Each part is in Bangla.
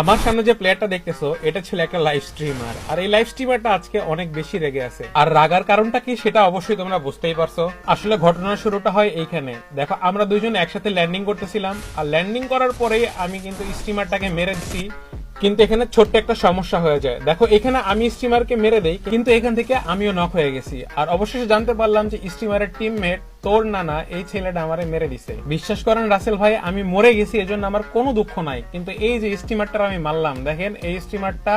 আমার সামনে যে প্লেয়ারটা দেখতেছো এটা ছিল একটা লাইভ স্ট্রিমার, আর এই লাইভ স্ট্রিমারটা আজকে অনেক বেশি রেগে আছে। আর রাগার কারণটা কি সেটা অবশ্যই তোমরা বুঝতেই পারছো। আসলে ঘটনার শুরুটা হয় এইখানে। দেখো, আমরা দুইজন একসাথে ল্যান্ডিং করতেছিলাম, আর ল্যান্ডিং করার পরেই আমি কিন্তু স্ট্রিমারটাকে মেরে দিছি। কিন্তু এখানে ছোট্ট একটা সমস্যা হয়ে যায়। দেখো, এখানে আমি স্ট্রিমারকে মেরে দেই, কিন্তু এখান থেকে আমিও নক হয়ে গেছি। আর অবশেষে জানতে পারলাম যে স্ট্রিমারের টিমমেট তোর নানা এই ছেলেটা আমারে মেরে দিছে। বিশ্বাস করেন রাসেল ভাই, আমি মরে গেছি, এজন্য আমার কোনো দুঃখ নাই। কিন্তু এই যে স্ট্রিমারটা আমি মারলাম, দেখেন এই স্ট্রিমারটা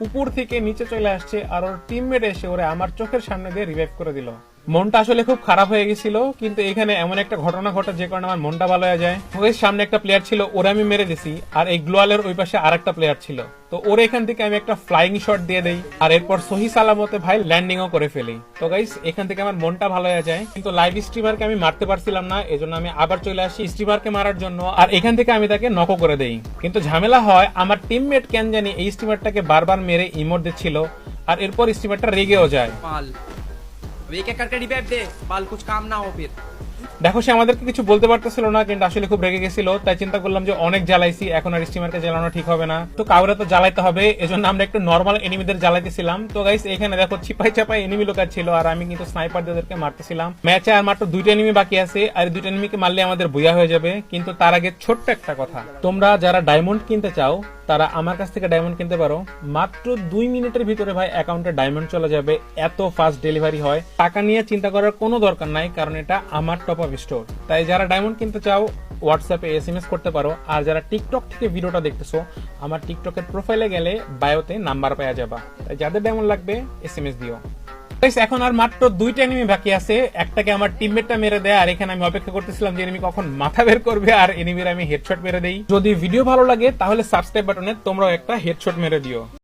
উপর থেকে নিচে চলে আসছে, আর ওর টিমমেট এসে ওরে আমার চোখের সামনে দিয়ে রিভাইভ করে দিল। মনটা আসলে খুব খারাপ হয়ে গেছিল, কিন্তু এখানে এমন একটা ঘটনা ঘটে যে কারণে আমার মনটা ভালো হয়ে যায়। ওই সামনে একটা প্লেয়ার ছিল, ওরে আমি মেরে দিছি, আর এই গ্লোয়ালের ওই পাশে আর একটা প্লেয়ার ছিল। তো ওরে এখান থেকে আমি একটা ফ্লাইং শট দিয়ে দেই, আর এরপর সহি সালামতে ভাই ল্যান্ডিংও করে ফেলি। তো গাইস, এখান থেকে আমার মনটা ভালো হয়ে যায়। কিন্তু লাইভ স্ট্রিমারকে আমি মারতে পারছিলাম না, এজন্য আমি আবার চলে আসি স্ট্রিমারকে মারার জন্য, আর এখান থেকে আমি তাকে নকও করে দেই। কিন্তু ঝামেলা হয়, আমার টিমমেট কেন জানি এই স্ট্রিমারটাকে বারবার মেরে ইমোট দিচ্ছিল, আর এরপর স্ট্রিমারটা রেগেও যায়। एक एक करके रिवाइव दे बाल, कुछ काम ना हो फिर। দেখো, সে আমাদেরকে কিছু বলতে পারতেছিল না, কিন্তু আসলে খুব রেগে গেছিল। তাই চিন্তা করলাম যে অনেক জ্বালাইছি, এখন আর স্টিমারকে জ্বালানো ঠিক হবে না, তো কাউরে তো জ্বালাইতে হবে। এজন্য আমরা একটু নর্মাল এনিমিদের জ্বালাইতেছিলাম। তো গাইস, এখানে দেখো চিপাই চাপাই এনিমি লোকার ছিল, আর আমি কিন্তু স্নাইপার দিয়েদেরকে মারতেছিলাম। ম্যাচে আর মাত্র দুইটা এনিমি বাকি আছে, আর দুইটা এনিমিকে মারলে আমাদের বুয়া হয়ে যাবে। কিন্তু তার আগে ছোট্ট একটা কথা, তোমরা যারা ডায়মন্ড কিনতে চাও তারা আমার কাছ থেকে ডায়মন্ড কিনতে পারো। মাত্র 2 মিনিটের ভিতরে ভাই অ্যাকাউন্টে ডায়মন্ড চলে যাবে, এত ফাস্ট ডেলিভারি হয়। টাকা নিয়ে চিন্তা করার কোনো দরকার নাই, কারণ এটা আমার টপ আপ স্টোর। তাই যারা ডায়মন্ড কিনতে চাও হোয়াটসঅ্যাপে SMS করতে পারো। আর যারা টিকটক থেকে ভিডিওটা দেখতেছো, আমার টিকটকের প্রোফাইলে গেলে বায়োতে নাম্বার পাওয়া যাবে। তাই যাদের ডায়মন্ড লাগবে SMS দিও। এখন আর মাত্র 2টা এনিমি বাকি আছে, একটাকে আমার টিমমেটটা মেরে দেয়, আর এখানে আমি অপেক্ষা করতেছিলাম যে এনিমি কখন মাথা বের করবে আর এনিমির আমি হেডশট মেরে দেই। যদি ভিডিও ভালো লাগে তাহলে সাবস্ক্রাইব বাটনে তোমরাও একটা হেডশট মেরে দিও।